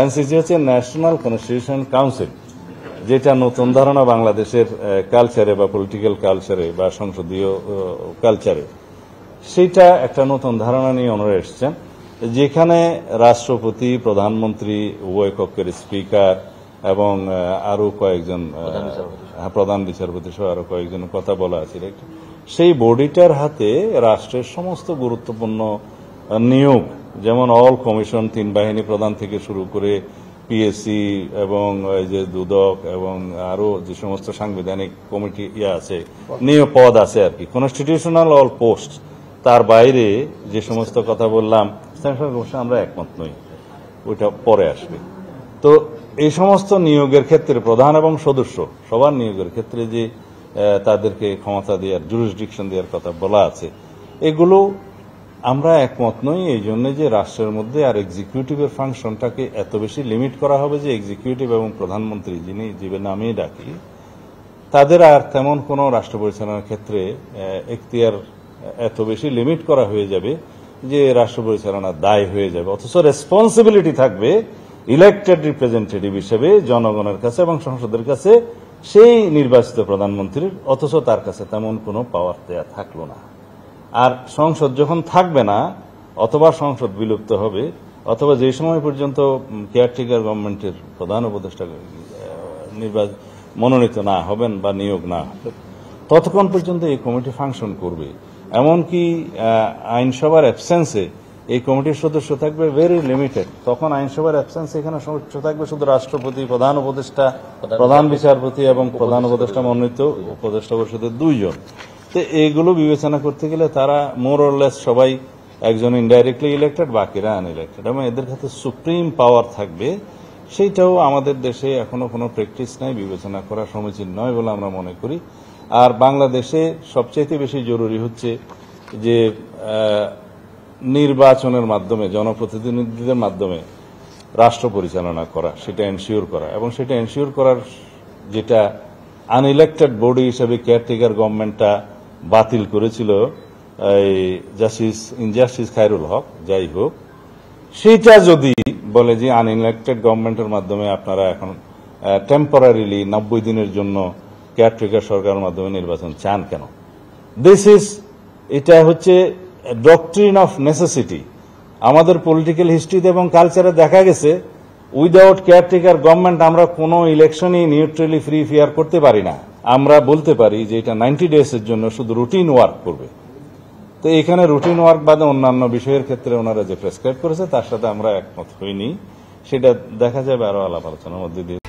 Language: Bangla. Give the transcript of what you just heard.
এনসিসি হচ্ছে ন্যাশনাল কনস্টিটিউশন কাউন্সিল, যেটা নতুন ধারণা বাংলাদেশের কালচারে বা পলিটিক্যাল কালচারে বা সংসদীয় কালচারে, সেটা একটা নতুন ধারণা নিয়ে ওনারা এসছেন, যেখানে রাষ্ট্রপতি, প্রধানমন্ত্রী, উভয় কক্ষের স্পিকার এবং আরো কয়েকজন প্রধান বিচারপতি সহ আরো কয়েকজন কথা বলা আছে। সেই বডিটার হাতে রাষ্ট্রের সমস্ত গুরুত্বপূর্ণ নিয়োগ, যেমন অল কমিশন, 3 বাহিনী প্রধান থেকে শুরু করে পিএসসি এবং যে দুদক এবং আরো যে সমস্ত সাংবিধানিক কমিটি আছে, নিয়োগ পদ আছে আর কি, কনস্টিটিউশনাল অল পোস্ট, তার বাইরে যে সমস্ত কথা বললাম আমরা একমত নই, ওইটা পরে আসবে। তো এই সমস্ত নিয়োগের ক্ষেত্রে প্রধান এবং সদস্য সবার নিয়োগের ক্ষেত্রে যে তাদেরকে ক্ষমতা দেওয়ার, জুরিসডিকশন দেওয়ার কথা বলা আছে, এগুলো আমরা একমত নই। এই জন্য যে রাষ্ট্রের মধ্যে আর এক্সিকিউটিভের ফাংশনটাকে এত বেশি লিমিট করা হবে যে এক্সিকিউটিভ এবং প্রধানমন্ত্রী, যিনি জীবের নামেই ডাকি, তাদের আর তেমন কোনো রাষ্ট্র পরিচালনার ক্ষেত্রে এখতিয়ার এত বেশি লিমিট করা হয়ে যাবে যে রাষ্ট্র পরিচালনার দায় হয়ে যাবে, অথচ রেসপন্সিবিলিটি থাকবে ইলেক্টেড রিপ্রেজেন্টেটিভ হিসেবে জনগণের কাছে এবং সংসদের কাছে সেই নির্বাচিত প্রধানমন্ত্রীর, অথচ তার কাছে তেমন কোনো পাওয়ার দেয়া থাকলো না। আর সংসদ যখন থাকবে না, অথবা সংসদ বিলুপ্ত হবে, অথবা যে সময় পর্যন্ত কেয়ারটেকার গভর্নমেন্টের প্রধান উপদেষ্টা মনোনীত না হবেন বা নিয়োগ না হবে, ততক্ষণ পর্যন্ত এই কমিটি ফাংশন করবে। এমনকি আইনসভার অ্যাবসেন্সে এই কমিটির সদস্য থাকবে ভেরি লিমিটেড। তখন আইনসভার অ্যাবসেন্সে এখানে সদস্য থাকবে শুধু রাষ্ট্রপতি, প্রধান উপদেষ্টা, প্রধান বিচারপতি এবং প্রধান উপদেষ্টা মনোনীত উপদেষ্টা পরিষদের 2 জন। তো এইগুলো বিবেচনা করতে গেলে তারা মোর অর লেস সবাই একজন ইনডাইরেক্টলি ইলেক্টেড, বাকিরা আনইলেক্টেড, এবং এদের কাছে সুপ্রিম পাওয়ার থাকবে। সেইটাও আমাদের দেশে এখনো কোনো প্র্যাকটিস নাই, বিবেচনা করা সমীচীন নয় বলে আমরা মনে করি। আর বাংলাদেশে সবচেয়ে বেশি জরুরি হচ্ছে যে নির্বাচনের মাধ্যমে, জনপ্রতিনিধিদের মাধ্যমে রাষ্ট্র পরিচালনা করা, সেটা এনশিওর করা, এবং সেটা এনশিওর করার যেটা আনইলেক্টেড বডি হিসেবে কেয়ারটেকার গভর্নমেন্টটা বাতিল করেছিল এই জাস্টিস খায়রুল হক, যাই হোক, সেইটা যদি বলে যে আনইলেক্টেড গভর্নমেন্টের মাধ্যমে আপনারা এখন টেম্পোরারিলি 90 দিনের জন্য কেয়ারটেকার সরকারের মাধ্যমে নির্বাচন চান কেন, এটা হচ্ছে ডক্ট্রিন অফ নেসেসিটি। আমাদের পলিটিক্যাল হিস্ট্রিতে এবং কালচারে দেখা গেছে উইদাউট কেয়ারটেকার গভর্নমেন্ট আমরা কোনো ইলেকশনই নিউট্রালি ফ্রি ফেয়ার করতে পারি না। আমরা বলতে পারি যে এটা 90 ডেজের জন্য শুধু রুটিন ওয়ার্ক করবে। তো এখানে রুটিন ওয়ার্ক বাদে অন্যান্য বিষয়ের ক্ষেত্রে ওনারা যে প্রেসক্রাইব করেছে তার সাথে আমরা একমত হইনি, সেটা দেখা যাবে আরো আলাপ আলোচনার মধ্যে দিয়ে।